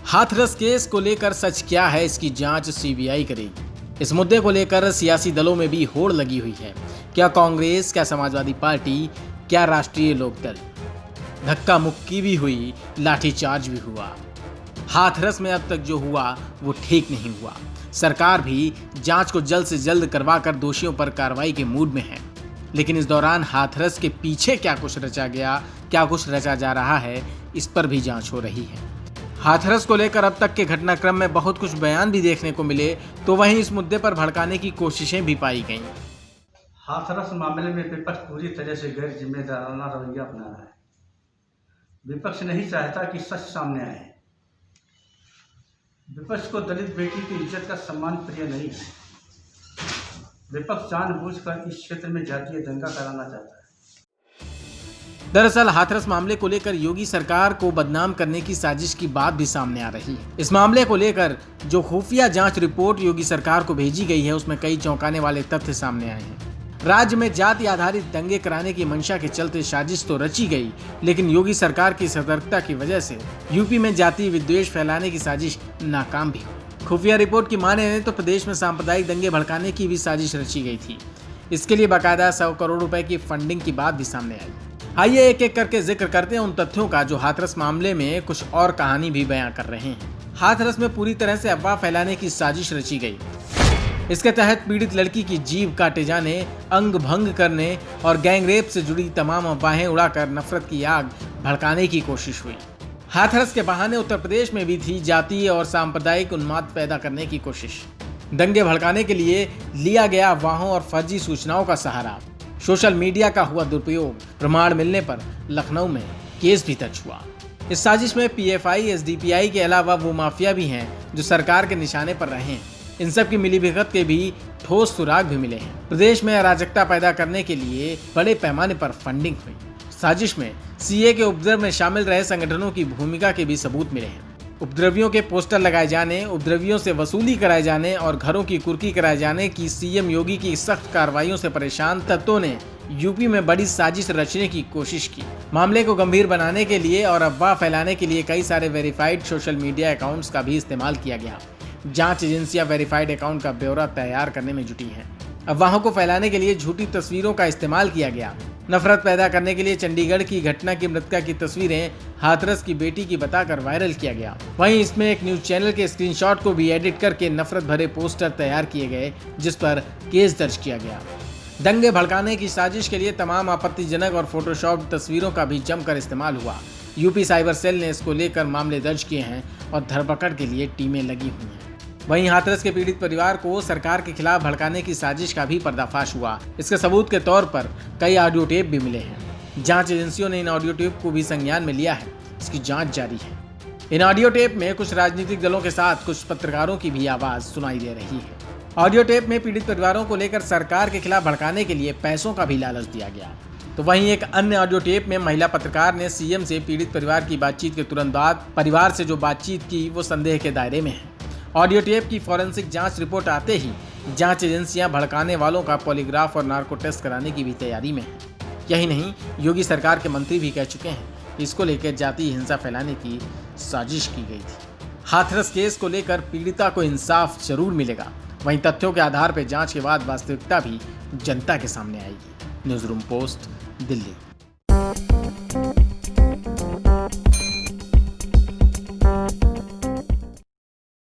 Hathras case को लेकर सच क्या है, इसकी जांच सीबीआई करेगी। इस मुद्दे को लेकर सियासी दलों में भी होड़ लगी हुई है। क्या कांग्रेस, क्या समाजवादी पार्टी, क्या राष्ट्रीय लोकदल। धक्का मुक्की भी हुई, लाठीचार्ज भी हुआ। हाथरस में अब तक जो हुआ वो ठीक नहीं हुआ। सरकार भी जांच को जल्द से जल्द करवाकर दोषियों पर कार्रवाई के मूड में है। लेकिन इस दौरान हाथरस के पीछे क्या कुछ रचा गया, क्या कुछ रचा जा रहा है, इस पर भी जांच हो रही है। हाथरस को लेकर अब तक के घटनाक्रम में बहुत कुछ बयान भी देखने को मिले, तो वहीं इस मुद्दे पर भड़काने की कोशिशें भी पाई गईं। हाथरस मामले में विपक्ष पूरी तरह से गैर जिम्मेदाराना रवैया अपना रहा है। विपक्ष नहीं चाहता कि सच सामने आए। विपक्ष को दलित बेटी की इज्जत का सम्मान प्रिय नहीं है। विपक्ष जानबूझकर इस क्षेत्र में जातीय दंगा कराना चाहता है। दरअसल हाथरस मामले को लेकर योगी सरकार को बदनाम करने की साजिश की बात भी सामने आ रही है। इस मामले को लेकर जो खुफिया जांच रिपोर्ट योगी सरकार को भेजी गई है, उसमें कई चौंकाने वाले तथ्य सामने आए हैं। राज्य में जाति आधारित दंगे कराने की मंशा के चलते साजिश तो रची गई, लेकिन योगी सरकार की सतर्कता की वजह से यूपी में जाति विद्वेष फैलाने की साजिश नाकाम भी हुई। खुफिया रिपोर्ट की माने तो प्रदेश में सांप्रदायिक दंगे भड़काने की भी साजिश रची गई थी। इसके लिए बाकायदा 100 करोड़ रुपए की फंडिंग की बात भी सामने आई। आइए एक एक करके जिक्र करते हैं उन तथ्यों का जो हाथरस मामले में कुछ और कहानी भी बयां कर रहे हैं। हाथरस में पूरी तरह से अफवाह फैलाने की साजिश रची गई। इसके तहत पीड़ित लड़की की जीभ काटे जाने, अंग भंग करने और गैंगरेप से जुड़ी तमाम अफवाहें उड़ाकर नफरत की आग भड़काने की कोशिश हुई। हाथरस के बहाने उत्तर प्रदेश में भी थी जातीय और सांप्रदायिक उन्माद पैदा करने की कोशिश। दंगे भड़काने के लिए लिया गया अफवाहों और फर्जी सूचनाओं का सहारा। सोशल मीडिया का हुआ दुरुपयोग। प्रमाण मिलने पर लखनऊ में केस भी दर्ज हुआ। इस साजिश में पीएफआई, एसडीपीआई के अलावा वो माफिया भी हैं जो सरकार के निशाने पर रहे हैं। इन सब की मिलीभगत के भी ठोस सुराग भी मिले हैं। प्रदेश में अराजकता पैदा करने के लिए बड़े पैमाने पर फंडिंग हुई। साजिश में सीए के उपद्रव में शामिल रहे संगठनों की भूमिका के भी सबूत मिले हैं। उपद्रवियों के पोस्टर लगाए जाने, उपद्रवियों से वसूली कराए जाने और घरों की कुर्की कराए जाने की सीएम योगी की सख्त कार्रवाइयों से परेशान तत्वों ने यूपी में बड़ी साजिश रचने की कोशिश की। मामले को गंभीर बनाने के लिए और अफवाह फैलाने के लिए कई सारे वेरीफाइड सोशल मीडिया अकाउंट्स का भी इस्तेमाल किया गया। जांच एजेंसियां वेरीफाइड अकाउंट का ब्यौरा तैयार करने में जुटी हैं। अफवाहों को फैलाने के लिए झूठी तस्वीरों का इस्तेमाल किया गया। नफरत पैदा करने के लिए चंडीगढ़ की घटना की मृतका की तस्वीरें हाथरस की बेटी की बताकर वायरल किया गया। वहीं इसमें एक न्यूज चैनल के स्क्रीनशॉट को भी एडिट करके नफरत भरे पोस्टर तैयार किए गए, जिस पर केस दर्ज किया गया। दंगे भड़काने की साजिश के लिए तमाम आपत्तिजनक और फोटोशॉप तस्वीरों का भी जमकर इस्तेमाल हुआ। यूपी साइबर सेल ने इसको लेकर मामले दर्ज किए हैं और धरपकड़ के लिए टीमें लगी हुई हैं। वहीं हाथरस के पीड़ित परिवार को सरकार के खिलाफ भड़काने की साजिश का भी पर्दाफाश हुआ। इसके सबूत के तौर पर कई ऑडियो टेप भी मिले हैं। जांच एजेंसियों ने इन ऑडियो टेप को भी संज्ञान में लिया है। इसकी जांच जारी है। इन ऑडियो टेप में कुछ राजनीतिक दलों के साथ कुछ पत्रकारों की भी आवाज सुनाई दे रही है। ऑडियो टेप में पीड़ित परिवारों को लेकर सरकार के खिलाफ भड़काने के लिए पैसों का भी लालच दिया गया। तो वहीं एक अन्य ऑडियो टेप में महिला पत्रकार ने सीएम से पीड़ित परिवार की बातचीत के तुरंत बाद परिवार से जो बातचीत की वो संदेह के दायरे में है। ऑडियो टेप की फॉरेंसिक जांच रिपोर्ट आते ही जांच एजेंसियां भड़काने वालों का पॉलीग्राफ और नार्को टेस्ट कराने की भी तैयारी में है। यही नहीं, योगी सरकार के मंत्री भी कह चुके हैं कि इसको लेकर जातीय हिंसा फैलाने की साजिश की गई थी। हाथरस केस को लेकर पीड़िता को इंसाफ जरूर मिलेगा। वहीं तथ्यों के आधार पर जांच के बाद वास्तविकता भी जनता के सामने आएगी। News room post, Delhi.